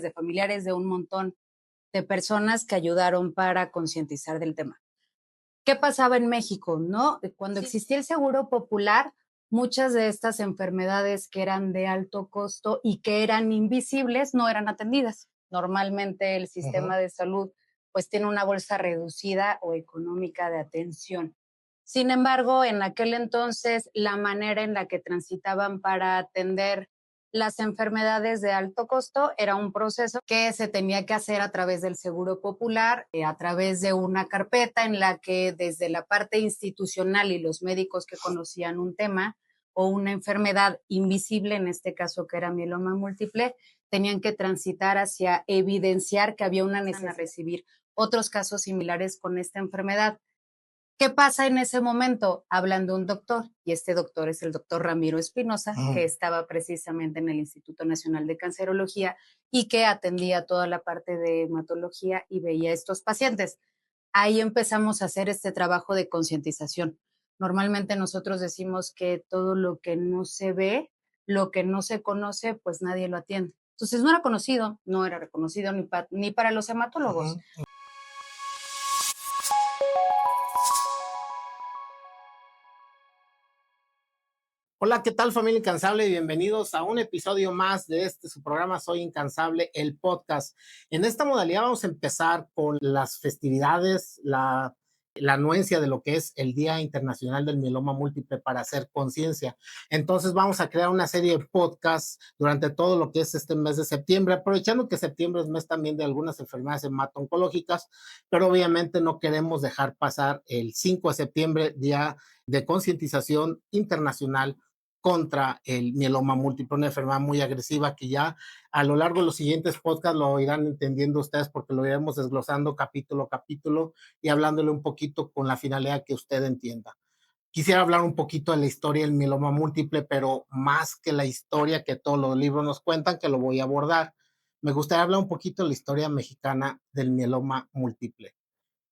de familiares de un montón de personas que ayudaron para concientizar del tema. ¿Qué pasaba en México, no? Cuando existía el seguro popular, muchas de estas enfermedades que eran de alto costo y que eran invisibles no eran atendidas. Normalmente el sistema Ujú. de salud pues tiene una bolsa reducida o económica de atención. Sin embargo, en aquel entonces, la manera en la que transitaban para atender las enfermedades de alto costo era un proceso que se tenía que hacer a través del Seguro Popular, a través de una carpeta en la que desde la parte institucional y los médicos que conocían un tema o una enfermedad invisible, en este caso que era mieloma múltiple, tenían que transitar hacia evidenciar que había una necesidad de recibir otros casos similares con esta enfermedad. ¿Qué pasa en ese momento? Hablan de un doctor, y este doctor es el doctor Ramiro Espinosa, Ujú. que estaba precisamente en el Instituto Nacional de Cancerología y que atendía toda la parte de hematología y veía a estos pacientes. Ahí empezamos a hacer este trabajo de concientización. Normalmente nosotros decimos que todo lo que no se ve, lo que no se conoce, pues nadie lo atiende. Entonces no era conocido, no era reconocido ni para los hematólogos. Ujú. Hola, ¿qué tal familia incansable? Bienvenidos a un episodio más de su programa Soy Incansable, el podcast. En esta modalidad vamos a empezar con las festividades, la anuencia de lo que es el Día Internacional del Mieloma Múltiple para hacer conciencia. Entonces vamos a crear una serie de podcasts durante todo lo que es este mes de septiembre, aprovechando que septiembre es mes también de algunas enfermedades hemato-oncológicas, pero obviamente no queremos dejar pasar el 5 de septiembre, Día de Concientización Internacional contra el mieloma múltiple, una enfermedad muy agresiva que ya a lo largo de los siguientes podcasts lo irán entendiendo ustedes porque lo iremos desglosando capítulo a capítulo y hablándole un poquito con la finalidad que usted entienda. Quisiera hablar un poquito de la historia del mieloma múltiple, pero más que la historia que todos los libros nos cuentan, que lo voy a abordar, me gustaría hablar un poquito de la historia mexicana del mieloma múltiple.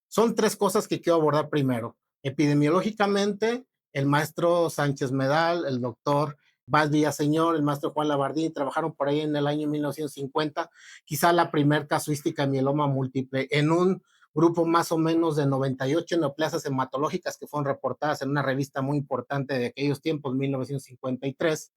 Son tres cosas que quiero abordar primero. Epidemiológicamente, el maestro Sánchez Medal, el doctor Vaz Villaseñor, el maestro Juan Labardín, trabajaron por ahí en el año 1950, quizá la primer casuística de mieloma múltiple, en un grupo más o menos de 98 neoplasias hematológicas que fueron reportadas en una revista muy importante de aquellos tiempos, 1953,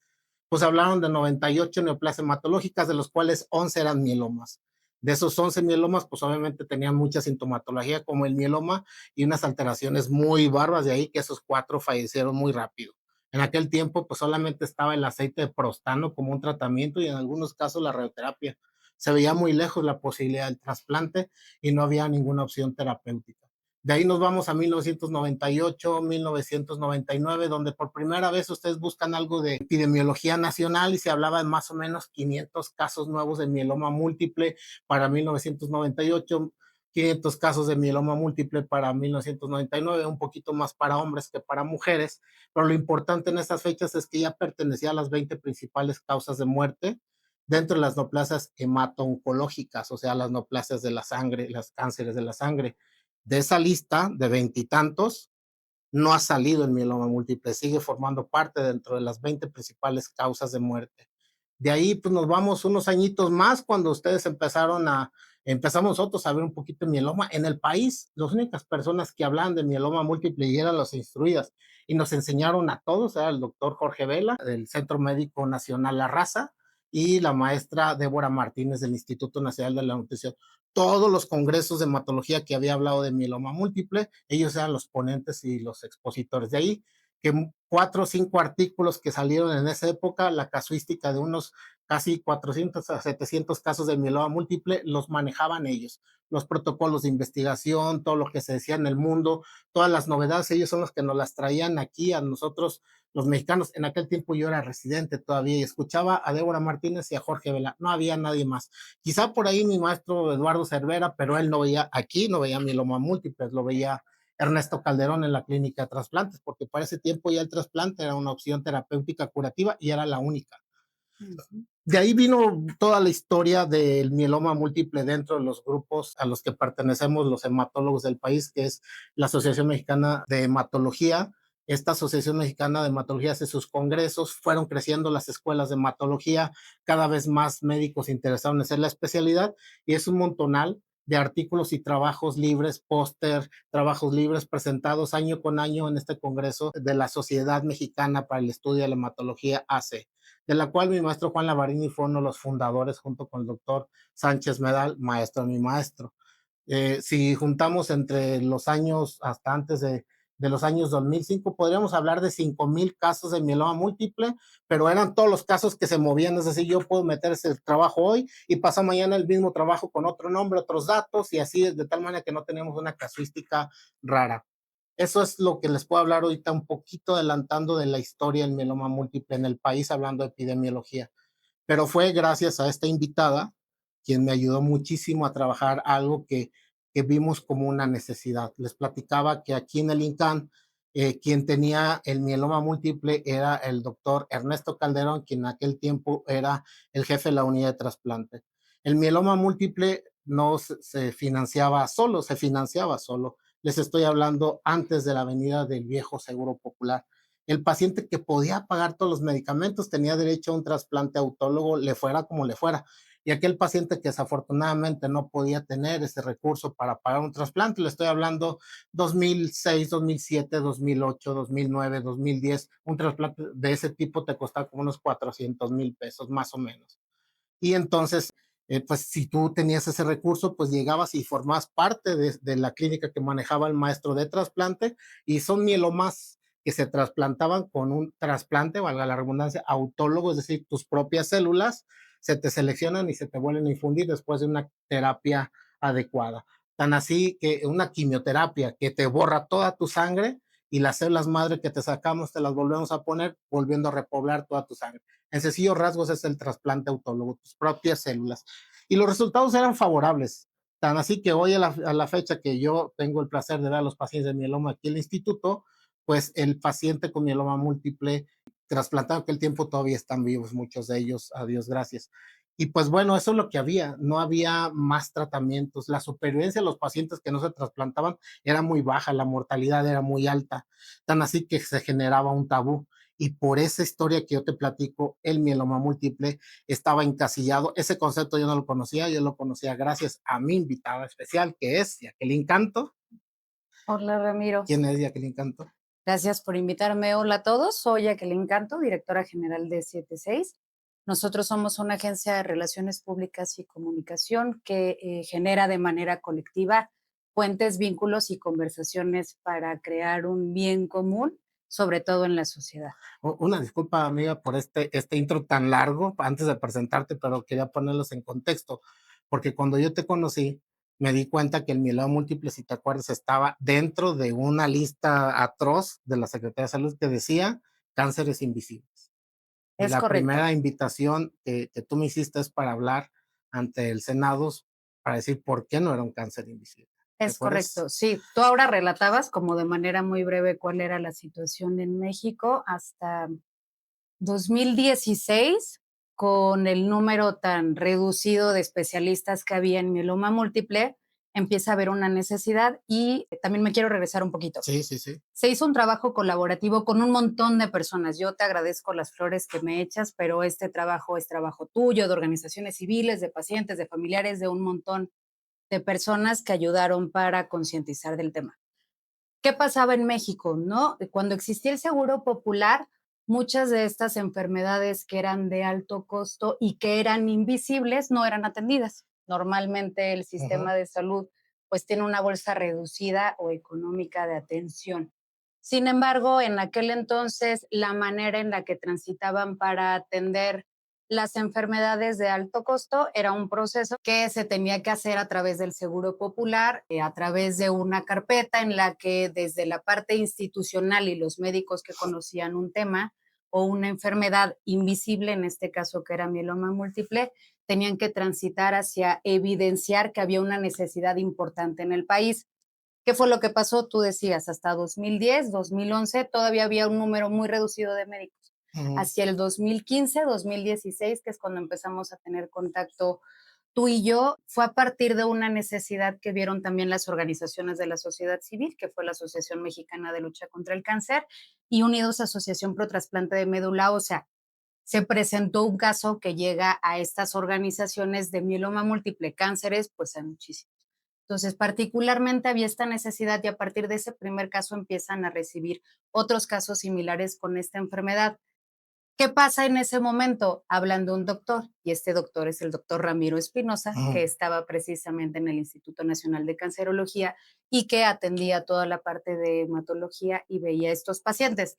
pues hablaron de 98 neoplasias hematológicas, de los cuales 11 eran mielomas. De esos 11 mielomas, pues obviamente tenían mucha sintomatología como el mieloma y unas alteraciones muy barbas, de ahí que esos 4 fallecieron muy rápido. En aquel tiempo, pues solamente estaba el aceite de prostano como un tratamiento y en algunos casos la radioterapia. Se veía muy lejos la posibilidad del trasplante y no había ninguna opción terapéutica. De ahí nos vamos a 1998, 1999, donde por primera vez ustedes buscan algo de epidemiología nacional y se hablaba de más o menos 500 casos nuevos de mieloma múltiple para 1998, 500 casos de mieloma múltiple para 1999, un poquito más para hombres que para mujeres, pero lo importante en estas fechas es que ya pertenecía a las 20 principales causas de muerte dentro de las neoplasias hemato-oncológicas, o sea, las neoplasias de la sangre, los cánceres de la sangre. De esa lista de veintitantos, no ha salido el mieloma múltiple, sigue formando parte dentro de las 20 principales causas de muerte. De ahí, pues nos vamos unos añitos más cuando ustedes empezamos nosotros a ver un poquito de mieloma. En el país, las únicas personas que hablan de mieloma múltiple y eran las instruidas y nos enseñaron a todos, era el doctor Jorge Vela, del Centro Médico Nacional La Raza, y la maestra Débora Martínez del Instituto Nacional de la Nutrición. Todos los congresos de hematología que había hablado de mieloma múltiple, ellos eran los ponentes y los expositores. De ahí que 4 o 5 artículos que salieron en esa época, la casuística de unos casi 400 a 700 casos de mieloma múltiple, los manejaban ellos. Los protocolos de investigación, todo lo que se decía en el mundo, todas las novedades, ellos son los que nos las traían aquí a nosotros, los mexicanos. En aquel tiempo yo era residente todavía y escuchaba a Débora Martínez y a Jorge Vela, no había nadie más. Quizá por ahí mi maestro Eduardo Cervera, pero él no veía aquí, no veía mieloma múltiple, lo veía Ernesto Calderón en la clínica de trasplantes, porque para ese tiempo ya el trasplante era una opción terapéutica curativa y era la única. Ujú. De ahí vino toda la historia del mieloma múltiple dentro de los grupos a los que pertenecemos los hematólogos del país, que es la Asociación Mexicana de Hematología, esta Asociación Mexicana de Hematología hace sus congresos, fueron creciendo las escuelas de hematología, cada vez más médicos se interesaron en hacer la especialidad y es un montonal de artículos y trabajos libres, póster, trabajos libres presentados año con año en este congreso de la Sociedad Mexicana para el Estudio de la Hematología AC, de la cual mi maestro Juan Lavarini fue uno de los fundadores junto con el doctor Sánchez Medal, maestro de mi maestro. Si juntamos entre los años, hasta antes de los años 2005, podríamos hablar de 5,000 casos de mieloma múltiple, pero eran todos los casos que se movían, es decir, yo puedo meter ese trabajo hoy y pasa mañana el mismo trabajo con otro nombre, otros datos, y así de tal manera que no tenemos una casuística rara. Eso es lo que les puedo hablar ahorita, un poquito adelantando de la historia del mieloma múltiple en el país, hablando de epidemiología. Pero fue gracias a esta invitada quien me ayudó muchísimo a trabajar algo que vimos como una necesidad. Les platicaba que aquí en el INCAN, quien tenía el mieloma múltiple era el doctor Ernesto Calderón, quien en aquel tiempo era el jefe de la unidad de trasplante. El mieloma múltiple no se financiaba solo, se financiaba solo. Les estoy hablando antes de la venida del viejo Seguro Popular. El paciente que podía pagar todos los medicamentos tenía derecho a un trasplante autólogo, le fuera como le fuera. Y aquel paciente que desafortunadamente no podía tener ese recurso para pagar un trasplante, le estoy hablando 2006, 2007, 2008, 2009, 2010, un trasplante de ese tipo te costaba como unos 400,000 pesos más o menos. Y entonces, pues si tú tenías ese recurso, pues llegabas y formabas parte de la clínica que manejaba el maestro de trasplante y son mielomas que se trasplantaban con un trasplante, valga la redundancia, autólogo, es decir, tus propias células se te seleccionan y se te vuelven a infundir después de una terapia adecuada. Tan así que una quimioterapia que te borra toda tu sangre y las células madre que te sacamos te las volvemos a poner, volviendo a repoblar toda tu sangre. En sencillos rasgos es el trasplante autólogo, tus propias células. Y los resultados eran favorables. Tan así que hoy a la fecha que yo tengo el placer de ver a los pacientes de mieloma aquí en el instituto, pues el paciente con mieloma múltiple trasplantado en aquel tiempo todavía están vivos, muchos de ellos, a Dios gracias. Y pues bueno, eso es lo que había, no había más tratamientos. La supervivencia de los pacientes que no se trasplantaban era muy baja, la mortalidad era muy alta, tan así que se generaba un tabú y por esa historia que yo te platico, el mieloma múltiple estaba encasillado. Ese concepto yo no lo conocía, yo lo conocía gracias a mi invitada especial, que es Jacqueline Canto. Hola, Ramiro. ¿Quién es Jacqueline Canto? Gracias por invitarme. Hola a todos. Soy Jacqueline Canto, directora general de 76. Nosotros somos una agencia de relaciones públicas y comunicación que genera de manera colectiva puentes, vínculos y conversaciones para crear un bien común, sobre todo en la sociedad. Una disculpa, amiga, por este intro tan largo antes de presentarte, pero quería ponerlos en contexto, porque cuando yo te conocí, me di cuenta que el mieloma múltiple, si te acuerdas, estaba dentro de una lista atroz de la Secretaría de Salud que decía cánceres invisibles. Y Es la correcto. primera invitación que tú me hiciste es para hablar ante el Senado, para decir por qué no era un cáncer invisible. ¿Te Es acuerdas? correcto, sí. Tú ahora relatabas como de manera muy breve cuál era la situación en México hasta 2016, con el número tan reducido de especialistas que había en mieloma múltiple, empieza a haber una necesidad y también me quiero regresar un poquito. Sí, sí, sí. Se hizo un trabajo colaborativo con un montón de personas. Yo te agradezco las flores que me echas, pero este trabajo es trabajo tuyo, de organizaciones civiles, de pacientes, de familiares, de un montón de personas que ayudaron para concientizar del tema. ¿Qué pasaba en México, no? Cuando existía el seguro popular, muchas de estas enfermedades que eran de alto costo y que eran invisibles no eran atendidas. Normalmente el Ujú. sistema de salud pues tiene una bolsa reducida o económica de atención. Sin embargo, en aquel entonces la manera en la que transitaban para atender las enfermedades de alto costo era un proceso que se tenía que hacer a través del Seguro Popular, a través de una carpeta en la que desde la parte institucional y los médicos que conocían un tema o una enfermedad invisible, en este caso que era mieloma múltiple, tenían que transitar hacia evidenciar que había una necesidad importante en el país. ¿Qué fue lo que pasó? Tú decías, hasta 2010, 2011, todavía había un número muy reducido de médicos. Ujú. Hacia el 2015, 2016, que es cuando empezamos a tener contacto tú y yo, fue a partir de una necesidad que vieron también las organizaciones de la sociedad civil, que fue la Asociación Mexicana de Lucha contra el Cáncer y Unidos Asociación Pro Trasplante de Médula Ósea. Se presentó un caso que llega a estas organizaciones de mieloma múltiple, cánceres, pues hay muchísimos. Entonces, particularmente había esta necesidad y a partir de ese primer caso empiezan a recibir otros casos similares con esta enfermedad. ¿Qué pasa en ese momento? Hablan de un doctor, y este doctor es el doctor Ramiro Espinosa, que Ujú, estaba precisamente en el Instituto Nacional de Cancerología y que atendía toda la parte de hematología y veía a estos pacientes.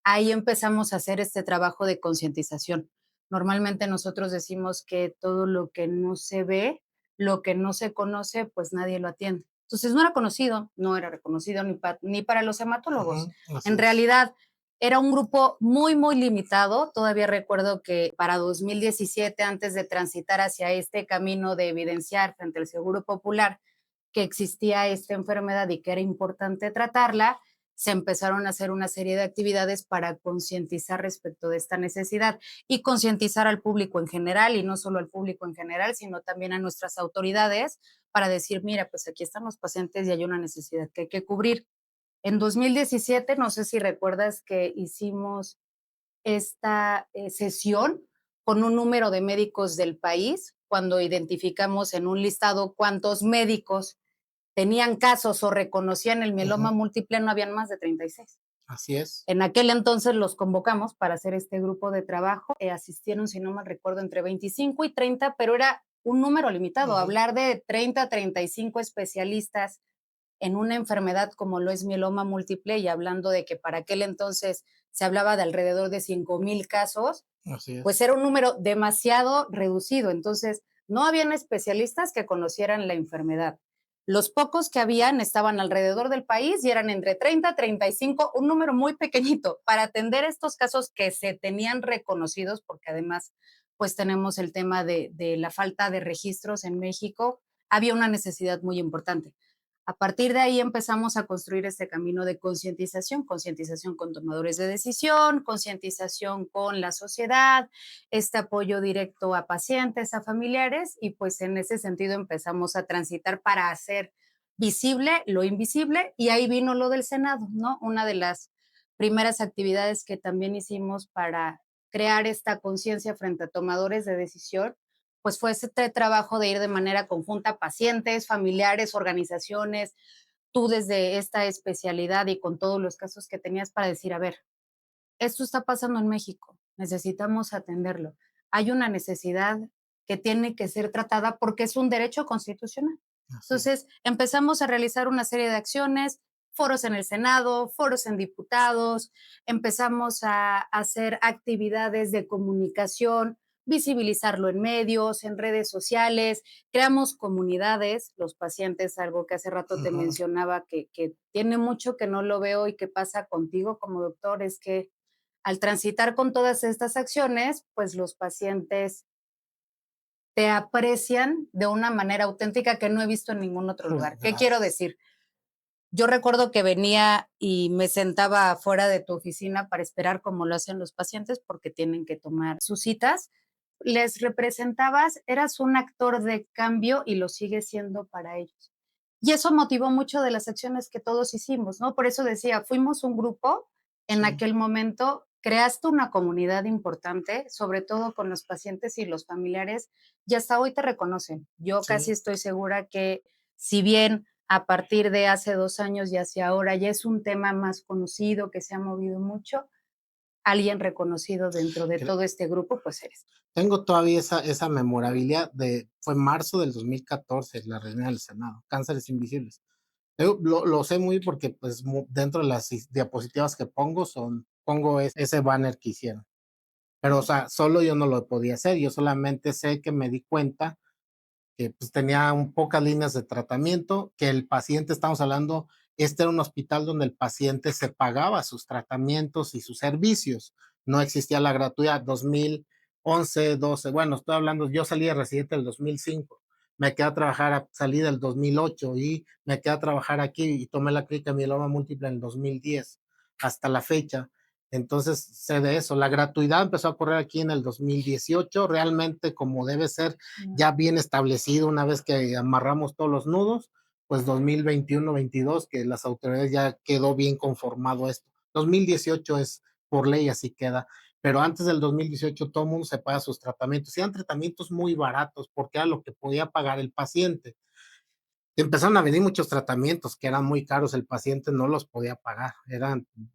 Ahí empezamos a hacer este trabajo de concientización. Normalmente nosotros decimos que todo lo que no se ve, lo que no se conoce, pues nadie lo atiende. Entonces no era conocido, no era reconocido ni para los hematólogos. ujú, así En es. realidad era un grupo muy, muy limitado. Todavía recuerdo que para 2017, antes de transitar hacia este camino de evidenciar frente al Seguro Popular que existía esta enfermedad y que era importante tratarla, se empezaron a hacer una serie de actividades para concientizar respecto de esta necesidad y concientizar al público en general, y no solo al público en general, sino también a nuestras autoridades para decir, mira, pues aquí están los pacientes y hay una necesidad que hay que cubrir. En 2017, no sé si recuerdas que hicimos esta sesión con un número de médicos del país, cuando identificamos en un listado cuántos médicos tenían casos o reconocían el mieloma Ujú, múltiple, no habían más de 36. así es. En aquel entonces los convocamos para hacer este grupo de trabajo. Asistieron, si no mal recuerdo, entre 25 y 30, pero era un número limitado. Ujú, Hablar de 30 a 35 especialistas en una enfermedad como lo es mieloma múltiple y hablando de que para aquel entonces se hablaba de alrededor de 5,000 casos, así pues es. era un número demasiado reducido. Entonces, no habían especialistas que conocieran la enfermedad. Los pocos que habían estaban alrededor del país y eran entre 30 y 35, un número muy pequeñito para atender estos casos que se tenían reconocidos, porque además, pues tenemos el tema de la falta de registros en México. Había una necesidad muy importante. A partir de ahí empezamos a construir este camino de concientización, concientización con tomadores de decisión, concientización con la sociedad, este apoyo directo a pacientes, a familiares, y pues en ese sentido empezamos a transitar para hacer visible lo invisible, y ahí vino lo del Senado, ¿no? Una de las primeras actividades que también hicimos para crear esta conciencia frente a tomadores de decisión pues fue ese trabajo de ir de manera conjunta pacientes, familiares, organizaciones, tú desde esta especialidad y con todos los casos que tenías para decir, a ver, esto está pasando en México, necesitamos atenderlo. Hay una necesidad que tiene que ser tratada porque es un derecho constitucional. Así es. Entonces, empezamos a realizar una serie de acciones, foros en el Senado, foros en diputados, empezamos a hacer actividades de comunicación, visibilizarlo en medios, en redes sociales, creamos comunidades, los pacientes, algo que hace rato te Ujú, mencionaba que tiene mucho que no lo veo y que pasa contigo como doctor, es que al transitar con todas estas acciones, pues los pacientes te aprecian de una manera auténtica que no he visto en ningún otro lugar. ¿Qué quiero gracias. decir? Yo recuerdo que venía y me sentaba afuera de tu oficina para esperar como lo hacen los pacientes porque tienen que tomar sus citas. Les representabas, eras un actor de cambio y lo sigues siendo para ellos. Y eso motivó mucho de las acciones que todos hicimos, ¿no? Por eso decía, fuimos un grupo, en Sí, aquel momento creaste una comunidad importante, sobre todo con los pacientes y los familiares, y hasta hoy te reconocen. Yo casi sí. estoy segura que si bien a partir de hace 2 años y hacia ahora ya es un tema más conocido, que se ha movido mucho, alguien reconocido dentro de Cre todo este grupo, pues eres. Tengo todavía esa memorabilia de fue marzo del 2014, la reunión del Senado, Cánceres Invisibles. Lo sé muy porque, pues, dentro de las diapositivas que pongo ese banner que hicieron. Pero, o sea, solo yo no lo podía hacer, yo solamente sé que me di cuenta que, pues, tenía pocas líneas de tratamiento, que el paciente, estamos hablando, este era un hospital donde el paciente se pagaba sus tratamientos y sus servicios, no existía la gratuidad. 2011, 12, bueno, estoy hablando, yo salí de residente del 2005, me quedé a trabajar, salí del 2008 y me quedé a trabajar aquí y tomé la clínica de mieloma múltiple en el 2010 hasta la fecha. Entonces, sé de eso. La gratuidad empezó a correr aquí en el 2018, realmente como debe ser ya bien establecido una vez que amarramos todos los nudos, pues 2021-22, que las autoridades ya quedó bien conformado esto. 2018 es por ley, así queda. Pero antes del 2018 todo el mundo se paga sus tratamientos. Y eran tratamientos muy baratos porque era lo que podía pagar el paciente. Empezaron a venir muchos tratamientos que eran muy caros, el paciente no los podía pagar.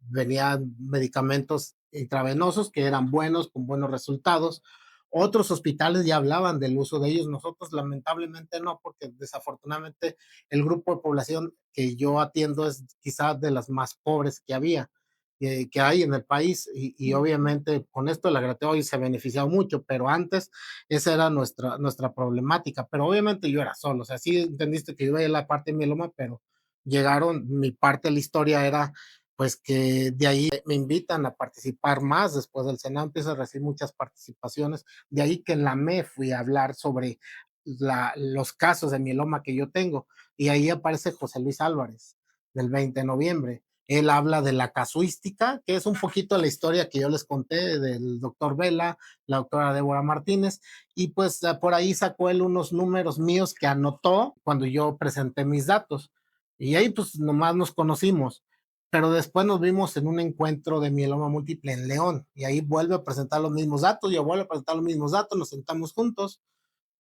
Venían medicamentos intravenosos que eran buenos, con buenos resultados. Otros hospitales ya hablaban del uso de ellos, nosotros lamentablemente no, porque desafortunadamente el grupo de población que yo atiendo es quizás de las más pobres que había, que hay en el país, y obviamente con esto la gratuidad hoy se ha beneficiado mucho, pero antes esa era nuestra problemática, pero obviamente yo era solo, o sea, sí entendiste que yo veía la parte de mieloma, pero llegaron, mi parte de la historia era pues que de ahí me invitan a participar más después del Senado, empiezo a recibir muchas participaciones, de ahí que en la ME fui a hablar sobre los casos de mieloma que yo tengo, y ahí aparece José Luis Álvarez, del 20 de noviembre. Él habla de la casuística, que es un poquito la historia que yo les conté del doctor Vela, la doctora Débora Martínez, y pues por ahí sacó él unos números míos que anotó cuando yo presenté mis datos. Y ahí pues nomás nos conocimos, pero después nos vimos en un encuentro de mieloma múltiple en León, y ahí vuelve a presentar los mismos datos, yo vuelvo a presentar los mismos datos, nos sentamos juntos,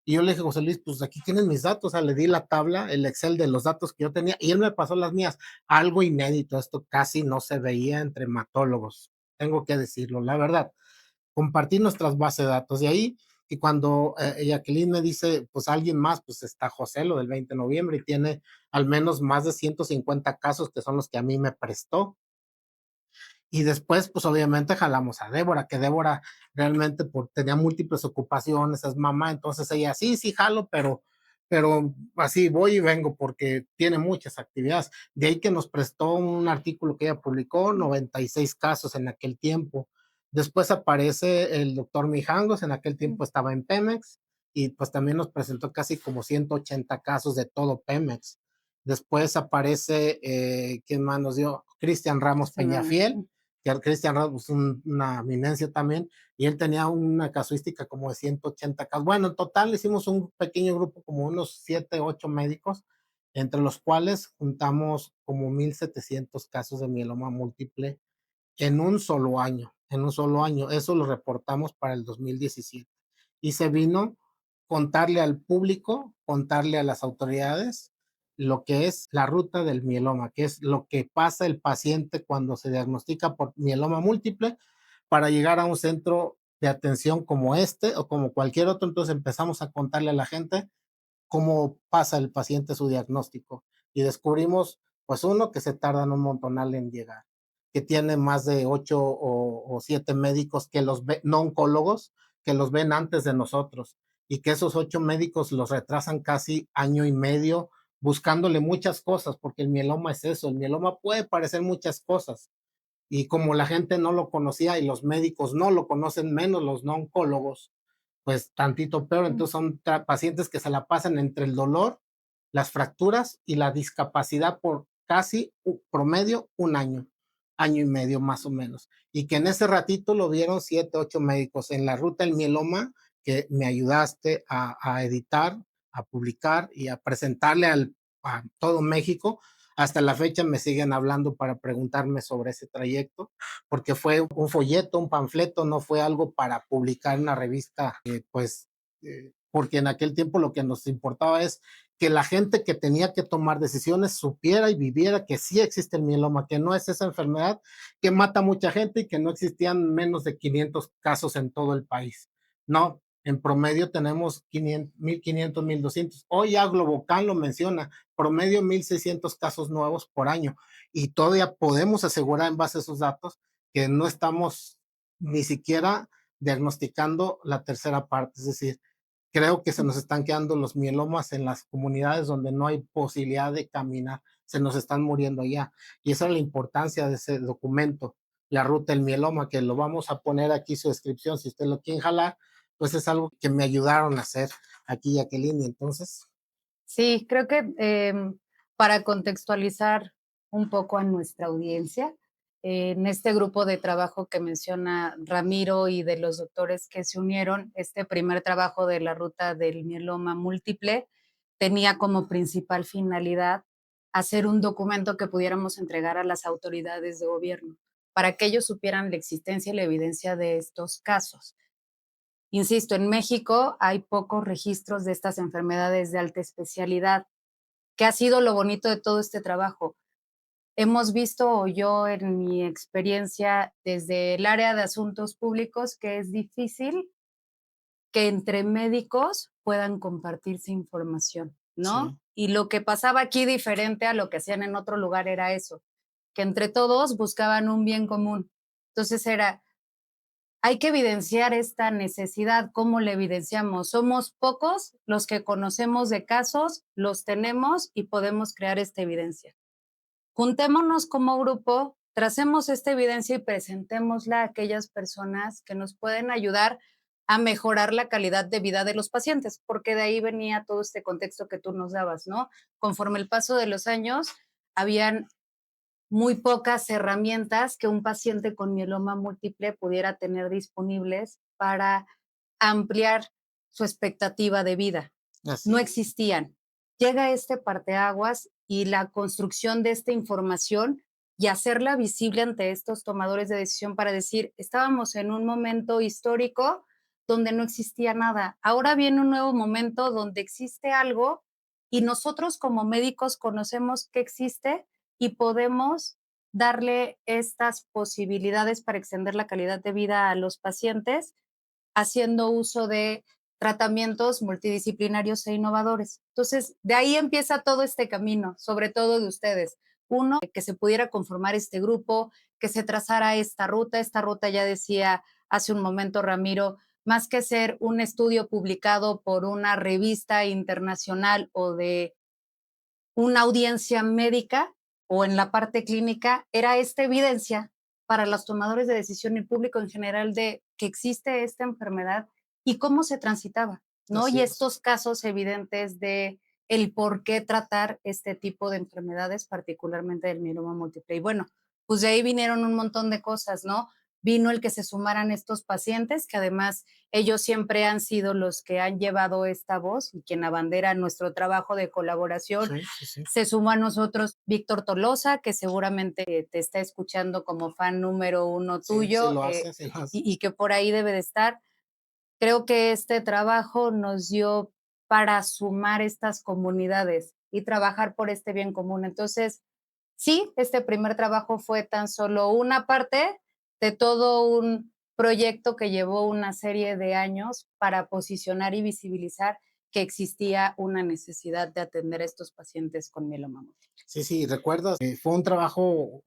y yo le dije, José Luis, pues aquí tienes mis datos, o sea, le di la tabla, el Excel de los datos que yo tenía, y él me pasó las mías. Algo inédito, esto casi no se veía entre hematólogos, tengo que decirlo, la verdad. Compartir nuestras bases de datos. De ahí, y cuando Jacqueline me dice, pues alguien más, pues está José, lo del 20 de noviembre, y tiene al menos más de 150 casos que son los que a mí me prestó. Y después, pues obviamente jalamos a Débora, que Débora realmente tenía múltiples ocupaciones, es mamá, entonces ella sí, sí jalo, pero así voy y vengo porque tiene muchas actividades. De ahí que nos prestó un artículo que ella publicó, 96 casos en aquel tiempo. Después aparece el doctor Mijangos, en aquel tiempo estaba en Pemex, y pues también nos presentó casi como 180 casos de todo Pemex. Después aparece, ¿quién más nos dio? Cristian Ramos Peñafiel, que Cristian Ramos es una eminencia también, y él tenía una casuística como de 180 casos. Bueno, en total hicimos un pequeño grupo, como unos 7, 8 médicos, entre los cuales juntamos como 1,700 casos de mieloma múltiple en un solo año, en un solo año. Eso lo reportamos para el 2017. Y se vino contarle al público, contarle a las autoridades lo que es la ruta del mieloma, que es lo que pasa el paciente cuando se diagnostica por mieloma múltiple para llegar a un centro de atención como este o como cualquier otro. Entonces empezamos a contarle a la gente cómo pasa el paciente su diagnóstico y descubrimos, pues uno, que se tardan un montonal en llegar, que tiene más de 8 o 7 médicos que los ven, no oncólogos, que los ven antes de nosotros y que esos 8 médicos los retrasan casi año y medio buscándole muchas cosas, porque el mieloma es eso, el mieloma puede parecer muchas cosas, y como la gente no lo conocía y los médicos no lo conocen, menos los no oncólogos, pues tantito peor. Entonces son pacientes que se la pasan entre el dolor, las fracturas y la discapacidad por casi promedio un año, año y medio más o menos. Y que en ese ratito lo vieron 7, 8 médicos en la ruta del mieloma que me ayudaste a editar, a publicar y a presentarle a todo México. Hasta la fecha me siguen hablando para preguntarme sobre ese trayecto, porque fue un folleto, un panfleto, no fue algo para publicar en una revista, porque en aquel tiempo lo que nos importaba es que la gente que tenía que tomar decisiones supiera y viviera que sí existe el mieloma, que no es esa enfermedad que mata a mucha gente y que no existían menos de 500 casos en todo el país. No, en promedio tenemos 500, 1,500, 1,200. Hoy ya Globocan lo menciona, promedio 1,600 casos nuevos por año. Y todavía podemos asegurar en base a esos datos que no estamos ni siquiera diagnosticando la tercera parte. Es decir, creo que se nos están quedando los mielomas en las comunidades donde no hay posibilidad de caminar, se nos están muriendo ya. Y esa es la importancia de ese documento, la ruta del mieloma, que lo vamos a poner aquí su descripción, si usted lo quiere jalar, pues es algo que me ayudaron a hacer aquí, Jacqueline. Y entonces, Sí, creo que para contextualizar un poco a nuestra audiencia, En este grupo de trabajo que menciona Ramiro y de los doctores que se unieron, este primer trabajo de la ruta del mieloma múltiple tenía como principal finalidad hacer un documento que pudiéramos entregar a las autoridades de gobierno para que ellos supieran la existencia y la evidencia de estos casos. Insisto, en México hay pocos registros de estas enfermedades de alta especialidad, que ha sido lo bonito de todo este trabajo. Hemos visto, o yo en mi experiencia desde el área de asuntos públicos, que es difícil que entre médicos puedan compartirse información, ¿no? Sí, Y lo que pasaba aquí diferente a lo que hacían en otro lugar era eso, que entre todos buscaban un bien común. Entonces era, hay que evidenciar esta necesidad. ¿Cómo la evidenciamos? Somos pocos los que conocemos de casos, los tenemos y podemos crear esta evidencia. Juntémonos como grupo, tracemos esta evidencia y presentémosla a aquellas personas que nos pueden ayudar a mejorar la calidad de vida de los pacientes, porque de ahí venía todo este contexto que tú nos dabas, ¿no? Conforme el paso de los años, habían muy pocas herramientas que un paciente con mieloma múltiple pudiera tener disponibles para ampliar su expectativa de vida. así No es. existían. Llega este parteaguas y la construcción de esta información y hacerla visible ante estos tomadores de decisión para decir, estábamos en un momento histórico donde no existía nada. Ahora viene un nuevo momento donde existe algo y nosotros como médicos conocemos que existe y podemos darle estas posibilidades para extender la calidad de vida a los pacientes haciendo uso de tratamientos multidisciplinarios e innovadores. Entonces, de ahí empieza todo este camino, sobre todo de ustedes. Uno, que se pudiera conformar este grupo, que se trazara esta ruta ya decía hace un momento Ramiro, más que ser un estudio publicado por una revista internacional o de una audiencia médica o en la parte clínica, era esta evidencia para los tomadores de decisión y el público en general de que existe esta enfermedad y cómo se transitaba, ¿no? Así Y es. estos casos evidentes de el por qué tratar este tipo de enfermedades, particularmente del mieloma múltiple. Y bueno, pues de ahí vinieron un montón de cosas, ¿no? Vino el que se sumaran estos pacientes, que además ellos siempre han sido los que han llevado esta voz y quien abandera nuestro trabajo de colaboración. Sí, sí, sí. Se sumó a nosotros Víctor Tolosa, que seguramente te está escuchando como fan número uno Sí, sí tuyo lo hace, sí lo hace. y que por ahí debe de estar. Creo que este trabajo nos dio para sumar estas comunidades y trabajar por este bien común. Entonces, sí, este primer trabajo fue tan solo una parte de todo un proyecto que llevó una serie de años para posicionar y visibilizar que existía una necesidad de atender a estos pacientes con mieloma múltiple. Sí, sí, recuerdas, fue un trabajo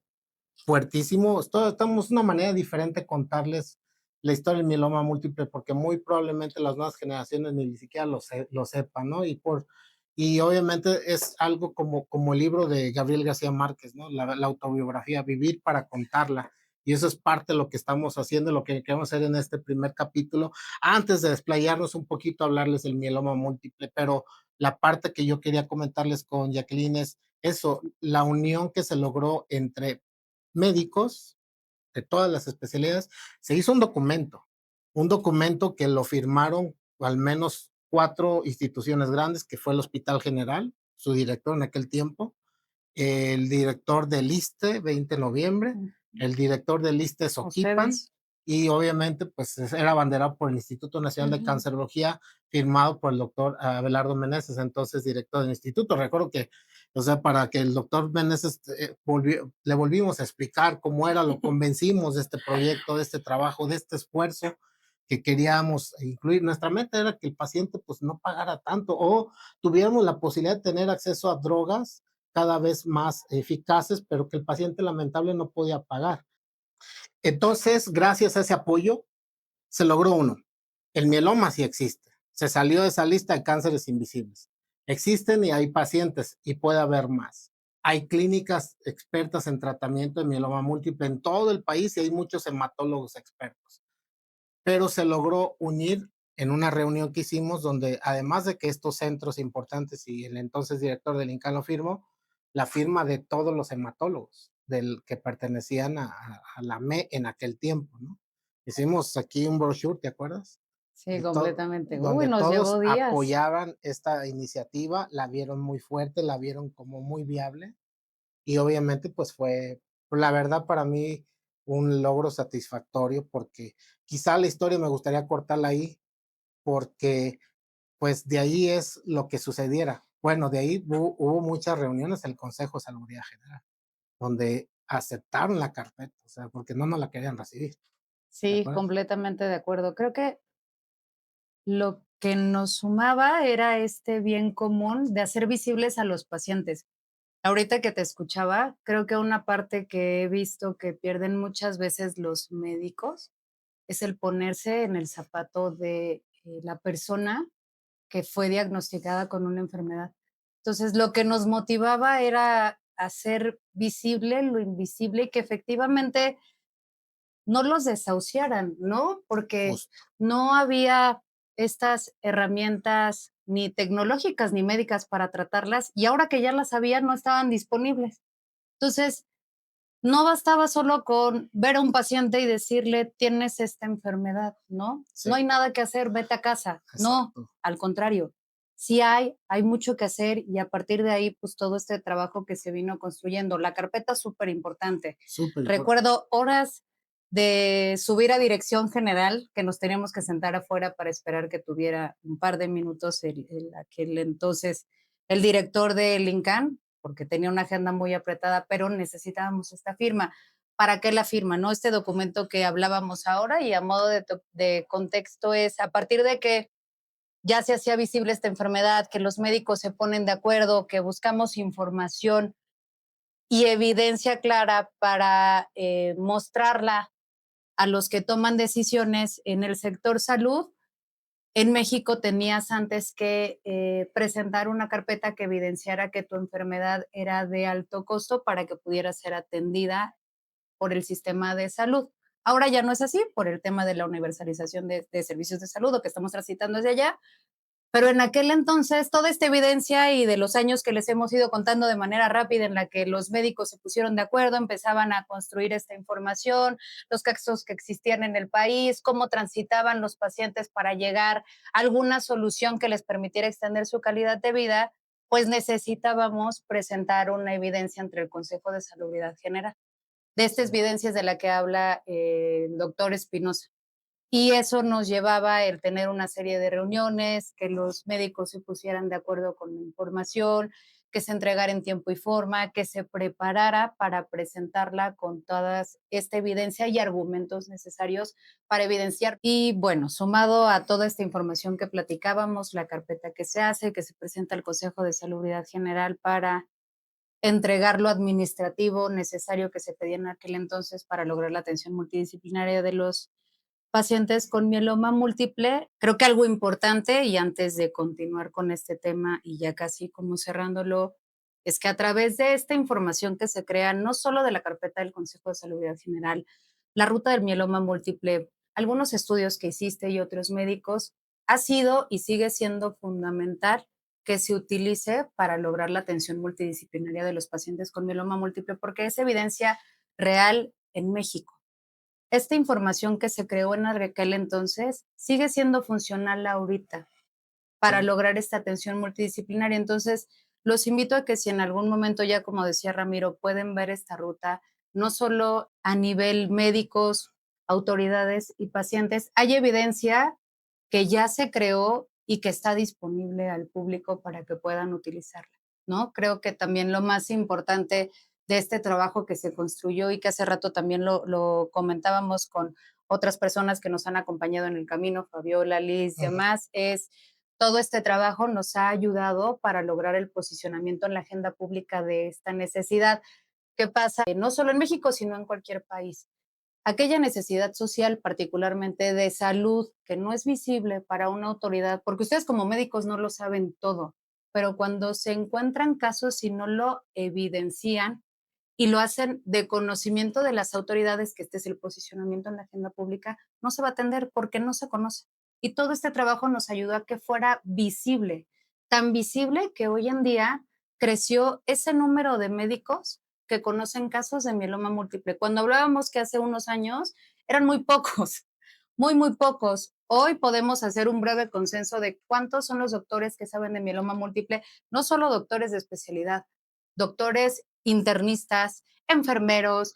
fuertísimo. Estamos una manera diferente de contarles la historia del mieloma múltiple, porque muy probablemente las nuevas generaciones ni siquiera lo sepan, ¿no? Y obviamente es algo como el libro de Gabriel García Márquez, ¿no? La autobiografía, vivir para contarla. Y eso es parte de lo que estamos haciendo, lo que queremos hacer en este primer capítulo. Antes de desplayarnos un poquito, hablarles del mieloma múltiple, pero la parte que yo quería comentarles con Jacqueline es eso, la unión que se logró entre médicos de todas las especialidades. Se hizo un documento que lo firmaron al menos 4 instituciones grandes, que fue el Hospital General, su director en aquel tiempo, el director del ISSSTE, 20 de noviembre, el director del ISSSTE Soquipan, Ustedes. y obviamente, pues era abanderado por el Instituto Nacional de Ujú. Cancerología, firmado por el doctor Abelardo Meneses, entonces director del instituto. Recuerdo que, o sea, para que el doctor Meneses le volvimos a explicar cómo era, lo convencimos de este proyecto, de este trabajo, de este esfuerzo que queríamos incluir. Nuestra meta era que el paciente pues no pagara tanto o tuviéramos la posibilidad de tener acceso a drogas cada vez más eficaces, pero que el paciente lamentable no podía pagar. Entonces, gracias a ese apoyo, se logró uno. El mieloma sí existe. Se salió de esa lista de cánceres invisibles. Existen y hay pacientes y puede haber más. Hay clínicas expertas en tratamiento de mieloma múltiple en todo el país y hay muchos hematólogos expertos. Pero se logró unir en una reunión que hicimos donde además de que estos centros importantes y el entonces director del INCAN lo firmó, la firma de todos los hematólogos. del que pertenecían a la ME en aquel tiempo, ¿no? Hicimos aquí un brochure, ¿te acuerdas? Sí, De completamente. Uy, donde nos todos llevó días. apoyaban esta iniciativa, la vieron muy fuerte, la vieron como muy viable y obviamente pues fue, pues, la verdad para mí un logro satisfactorio porque quizá la historia me gustaría cortarla ahí porque pues de ahí es lo que sucediera. Bueno, de ahí hubo muchas reuniones del Consejo de Salubridad General, donde aceptaron la carpeta, o sea, porque no nos la querían recibir, ¿de Sí, acuerdo? completamente de acuerdo. Creo que lo que nos sumaba era este bien común de hacer visibles a los pacientes. Ahorita que te escuchaba, creo que una parte que he visto que pierden muchas veces los médicos es el ponerse en el zapato de la persona que fue diagnosticada con una enfermedad. Entonces, lo que nos motivaba era hacer visible lo invisible y que efectivamente no los desahuciaran, ¿no? Porque Justo, no había estas herramientas ni tecnológicas ni médicas para tratarlas y ahora que ya las había no estaban disponibles. Entonces, no bastaba solo con ver a un paciente y decirle: "Tienes esta enfermedad", ¿no? "No sí, hay nada que hacer, vete a casa". No, exacto, al contrario, sí hay mucho que hacer y a partir de ahí, pues, todo este trabajo que se vino construyendo. La carpeta súper importante. súper importante. Recuerdo horas de subir a dirección general, que nos teníamos que sentar afuera para esperar que tuviera un par de minutos el aquel entonces, el director del INCAN, porque tenía una agenda muy apretada, pero necesitábamos esta firma. ¿Para qué la firma? ¿No? Este documento que hablábamos ahora y a modo de contexto es a partir de que ya se hacía visible esta enfermedad, que los médicos se ponen de acuerdo, que buscamos información y evidencia clara para mostrarla a los que toman decisiones en el sector salud. En México tenías antes que presentar una carpeta que evidenciara que tu enfermedad era de alto costo para que pudiera ser atendida por el sistema de salud. Ahora ya no es así por el tema de la universalización de servicios de salud o que estamos transitando desde allá, pero en aquel entonces, toda esta evidencia y de los años que les hemos ido contando de manera rápida en la que los médicos se pusieron de acuerdo, empezaban a construir esta información, los casos que existían en el país, cómo transitaban los pacientes para llegar a alguna solución que les permitiera extender su calidad de vida, pues necesitábamos presentar una evidencia entre el Consejo de Salubridad General. De estas Sí, evidencias de la que habla el doctor Espinosa. Y eso nos llevaba el tener una serie de reuniones, que los médicos se pusieran de acuerdo con la información, que se entregara en tiempo y forma, que se preparara para presentarla con toda esta evidencia y argumentos necesarios para evidenciar. Y bueno, sumado a toda esta información que platicábamos, la carpeta que se hace, que se presenta al Consejo de Salubridad General para entregar lo administrativo necesario que se pedía en aquel entonces para lograr la atención multidisciplinaria de los pacientes con mieloma múltiple. Creo que algo importante, y antes de continuar con este tema y ya casi como cerrándolo, es que a través de esta información que se crea, no solo de la carpeta del Consejo de Salubridad General, la ruta del mieloma múltiple, algunos estudios que hiciste y otros médicos, ha sido y sigue siendo fundamental que se utilice para lograr la atención multidisciplinaria de los pacientes con mieloma múltiple, porque es evidencia real en México. Esta información que se creó en aquel entonces sigue siendo funcional ahorita para sí, lograr esta atención multidisciplinaria. Entonces, los invito a que si en algún momento, ya como decía Ramiro, pueden ver esta ruta, no solo a nivel médicos, autoridades y pacientes, hay evidencia que ya se creó y que está disponible al público para que puedan utilizarla, ¿no? Creo que también lo más importante de este trabajo que se construyó y que hace rato también lo comentábamos con otras personas que nos han acompañado en el camino, Fabiola, Liz, ujú, demás, es todo este trabajo nos ha ayudado para lograr el posicionamiento en la agenda pública de esta necesidad que pasa no solo en México, sino en cualquier país. Aquella necesidad social, particularmente de salud, que no es visible para una autoridad, porque ustedes como médicos no lo saben todo, pero cuando se encuentran casos y no lo evidencian y lo hacen de conocimiento de las autoridades, que este es el posicionamiento en la agenda pública, no se va a atender porque no se conoce. Y todo este trabajo nos ayudó a que fuera visible, tan visible que hoy en día creció ese número de médicos que conocen casos de mieloma múltiple. Cuando hablábamos que hace unos años eran muy pocos, muy pocos. Hoy podemos hacer un breve consenso de cuántos son los doctores que saben de mieloma múltiple, no solo doctores de especialidad, doctores internistas, enfermeros,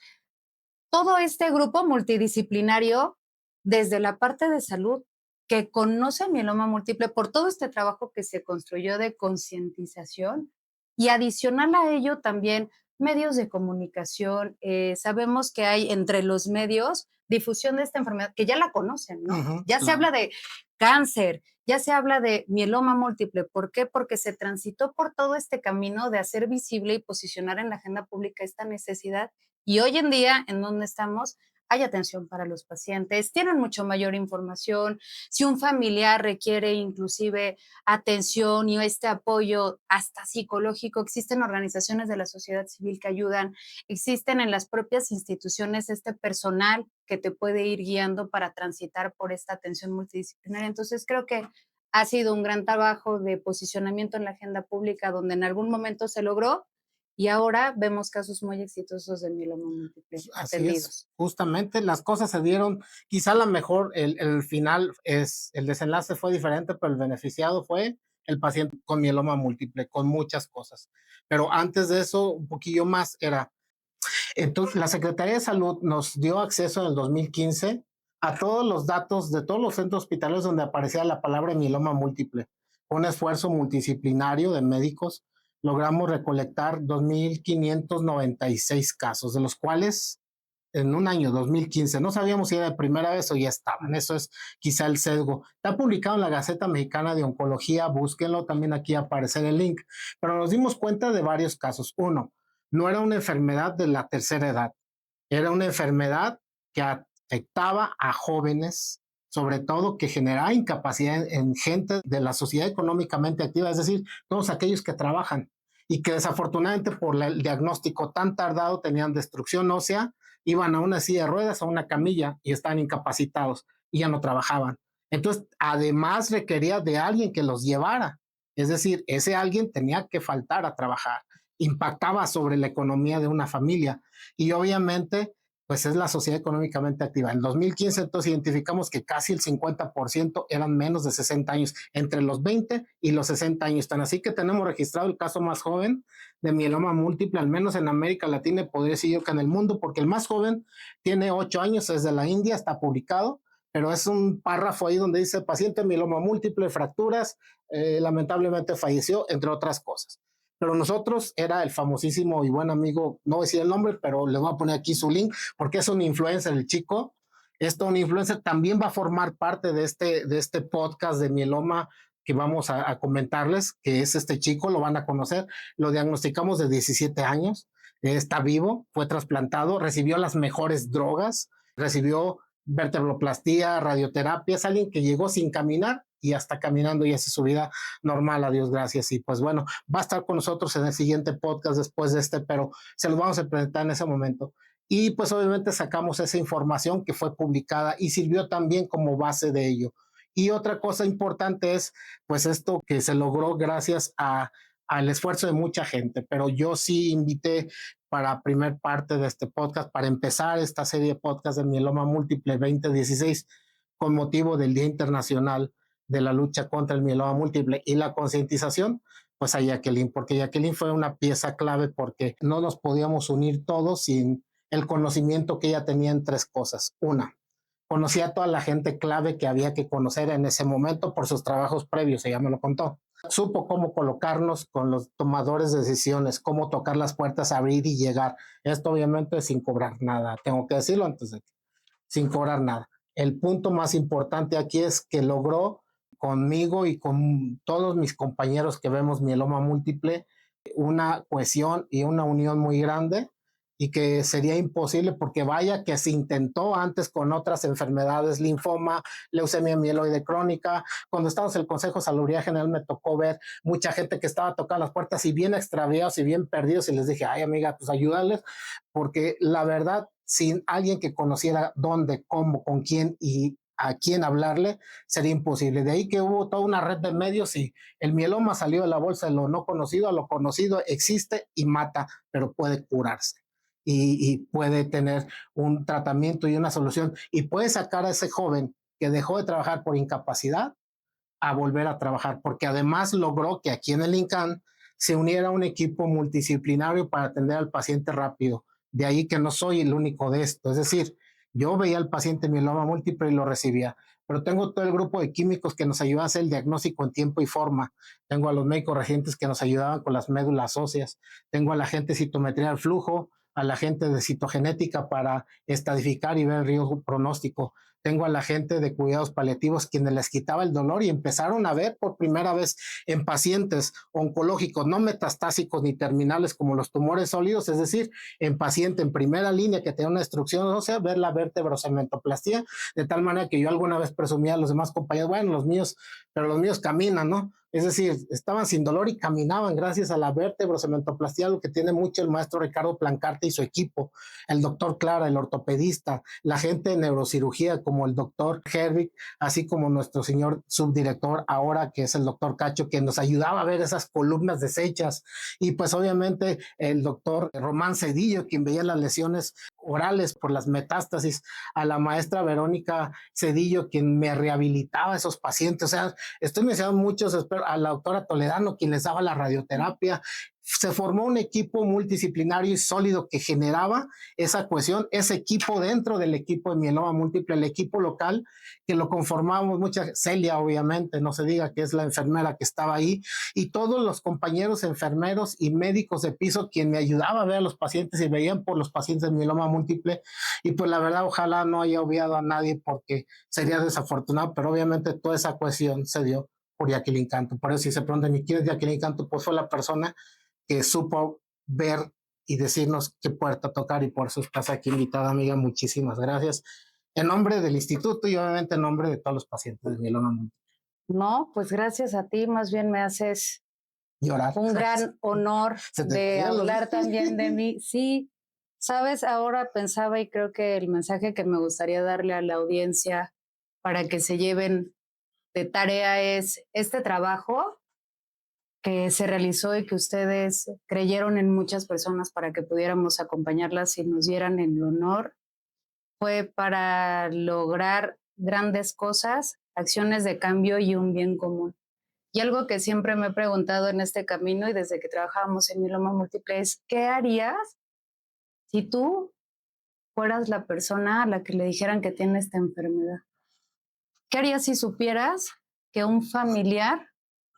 todo este grupo multidisciplinario desde la parte de salud que conoce el mieloma múltiple por todo este trabajo que se construyó de concientización y adicional a ello también medios de comunicación. Sabemos que hay entre los medios difusión de esta enfermedad que ya la conocen, ¿no? Ya se Claro. habla de cáncer, ya se habla de mieloma múltiple. ¿Por qué? Porque se transitó por todo este camino de hacer visible y posicionar en la agenda pública esta necesidad y hoy en día, en donde estamos, hay atención para los pacientes, tienen mucho mayor información. Si un familiar requiere inclusive atención y este apoyo hasta psicológico, existen organizaciones de la sociedad civil que ayudan, existen en las propias instituciones este personal que te puede ir guiando para transitar por esta atención multidisciplinaria. Entonces, creo que ha sido un gran trabajo de posicionamiento en la agenda pública donde en algún momento se logró y ahora vemos casos muy exitosos de mieloma múltiple Así es, atendidos. justamente las cosas se dieron, quizá la mejor, el final es, el desenlace fue diferente, pero el beneficiado fue el paciente con mieloma múltiple, con muchas cosas. Pero antes de eso, un poquillo más era, entonces la Secretaría de Salud nos dio acceso en el 2015 a todos los datos de todos los centros hospitalarios donde aparecía la palabra mieloma múltiple. Un esfuerzo multidisciplinario de médicos logramos recolectar 2.596 casos, de los cuales en un año 2015, no sabíamos si era de primera vez o ya estaban, eso es quizá el sesgo. Está publicado en la Gaceta Mexicana de Oncología, búsquenlo, también aquí aparece el link, pero nos dimos cuenta de varios casos. Uno, no era una enfermedad de la tercera edad, era una enfermedad que afectaba a jóvenes, sobre todo que generaba incapacidad en gente de la sociedad económicamente activa, es decir, todos aquellos que trabajan y que desafortunadamente por el diagnóstico tan tardado tenían destrucción ósea, iban a una silla de ruedas, a una camilla y estaban incapacitados y ya no trabajaban. Entonces, además requería de alguien que los llevara. Es decir, ese alguien tenía que faltar a trabajar, impactaba sobre la economía de una familia y obviamente pues es la sociedad económicamente activa. En 2015 entonces identificamos que casi el 50% eran menos de 60 años, entre los 20 y los 60 años. Tan así que tenemos registrado el caso más joven de mieloma múltiple, al menos en América Latina, y podría decir yo que en el mundo, porque el más joven tiene 8 años, es de la India, está publicado, pero es un párrafo ahí donde dice paciente mieloma múltiple, fracturas, lamentablemente falleció, entre otras cosas. Pero nosotros era el famosísimo y buen amigo, no voy a decir el nombre, pero le voy a poner aquí su link, porque es un influencer el chico. Esto, un influencer, también va a formar parte de este podcast de mieloma que vamos a comentarles, que es este chico, lo van a conocer. Lo diagnosticamos de 17 años, está vivo, fue trasplantado, recibió las mejores drogas, recibió vertebroplastía, radioterapia, es alguien que llegó sin caminar y hasta caminando y hace su vida normal, a Dios gracias. Y pues bueno, va a estar con nosotros en el siguiente podcast después de este, pero se los vamos a presentar en ese momento. Y pues obviamente sacamos esa información que fue publicada y sirvió también como base de ello. Y otra cosa importante es pues esto que se logró gracias al esfuerzo de mucha gente, pero yo sí invité para primer parte de este podcast, para empezar esta serie de podcast de mieloma múltiple 2016 con motivo del Día Internacional de la lucha contra el mieloma múltiple y la concientización, pues a Jacqueline, porque Jacqueline fue una pieza clave porque no nos podíamos unir todos sin el conocimiento que ella tenía en tres cosas. Una, conocía a toda la gente clave que había que conocer en ese momento por sus trabajos previos, ella me lo contó. Supo cómo colocarnos con los tomadores de decisiones, cómo tocar las puertas, abrir y llegar. Esto obviamente sin cobrar nada, tengo que decirlo antes de que, sin cobrar nada. El punto más importante aquí es que logró conmigo y con todos mis compañeros que vemos mieloma múltiple una cohesión y una unión muy grande y que sería imposible porque vaya que se intentó antes con otras enfermedades, linfoma, leucemia mieloide crónica. Cuando estábamos en el Consejo de Salubridad General me tocó ver mucha gente que estaba tocando las puertas y bien extraviados y bien perdidos y les dije, ay amiga, pues ayúdales, porque la verdad, sin alguien que conociera dónde, cómo, con quién y a quién hablarle, sería imposible. De ahí que hubo toda una red de medios y el mieloma salió de la bolsa de lo no conocido a lo conocido, existe y mata, pero puede curarse. y puede tener un tratamiento y una solución y puede sacar a ese joven que dejó de trabajar por incapacidad a volver a trabajar, porque además logró que aquí en el INCAN se uniera un equipo multidisciplinario para atender al paciente rápido. De ahí que no soy el único de esto. Es decir, yo veía al paciente mieloma múltiple y lo recibía, pero tengo todo el grupo de químicos que nos ayuda a hacer el diagnóstico en tiempo y forma. Tengo a los médicos regentes que nos ayudaban con las médulas óseas. Tengo a la gente de citometría del flujo, a la gente de citogenética para estadificar y ver el riesgo pronóstico. Tengo a la gente de cuidados paliativos quienes les quitaba el dolor y empezaron a ver por primera vez en pacientes oncológicos, no metastásicos ni terminales como los tumores sólidos, es decir, en paciente en primera línea que tenía una destrucción ósea, ver la vértebrocementoplastía, de tal manera que yo alguna vez presumía a los demás compañeros, bueno, los míos, pero los míos caminan, ¿no? Es decir, estaban sin dolor y caminaban gracias a la vértebrocementoplastía, lo que tiene mucho el maestro Ricardo Plancarte y su equipo, el doctor Clara, el ortopedista, la gente de neurocirugía como el doctor Hervik, así como nuestro señor subdirector ahora, que es el doctor Cacho, que nos ayudaba a ver esas columnas deshechas, y pues obviamente el doctor Román Cedillo, quien veía las lesiones orales por las metástasis, a la maestra Verónica Cedillo, quien me rehabilitaba a esos pacientes. O sea, estoy mencionando muchos, espero, a la doctora Toledano, quien les daba la radioterapia. Se formó un equipo multidisciplinario y sólido que generaba esa cohesión, ese equipo dentro del equipo de mieloma múltiple, el equipo local, que lo conformábamos mucha, Celia obviamente, no se diga que es la enfermera que estaba ahí, y todos los compañeros enfermeros y médicos de piso, quien me ayudaba a ver a los pacientes y veían por los pacientes de mieloma múltiple, y pues la verdad ojalá no haya obviado a nadie porque sería desafortunado, pero obviamente toda esa cohesión se dio por Jacqueline Canto. Por eso si se preguntan, ¿y quién es Jacqueline Canto? Pues fue la persona que supo ver y decirnos qué puerta tocar, y por eso estás aquí invitada, amiga. Muchísimas gracias. En nombre del instituto y obviamente en nombre de todos los pacientes de mieloma múltiple. No, pues gracias a ti, más bien me haces Llorar. un gran honor de hablar también de mí. Sí, sabes, ahora pensaba y creo que el mensaje que me gustaría darle a la audiencia para que se lleven de tarea es este trabajo que se realizó y que ustedes creyeron en muchas personas para que pudiéramos acompañarlas y nos dieran el honor, fue para lograr grandes cosas, acciones de cambio y un bien común. Y algo que siempre me he preguntado en este camino y desde que trabajábamos en mieloma múltiple es, ¿qué harías si tú fueras la persona a la que le dijeran que tiene esta enfermedad? ¿Qué harías si supieras que un familiar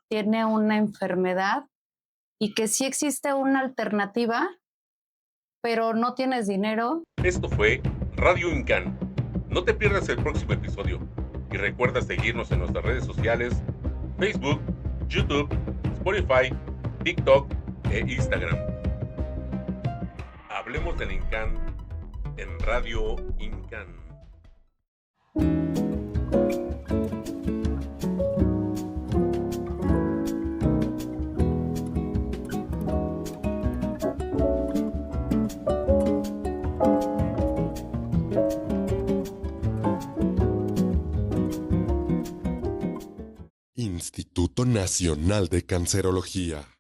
tiene una enfermedad y que sí existe una alternativa, pero no tienes dinero? Esto fue Radio INCAN. No te pierdas el próximo episodio y recuerda seguirnos en nuestras redes sociales, Facebook, YouTube, Spotify, TikTok e Instagram. Hablemos del INCAN en Radio INCAN. Instituto Nacional de Cancerología.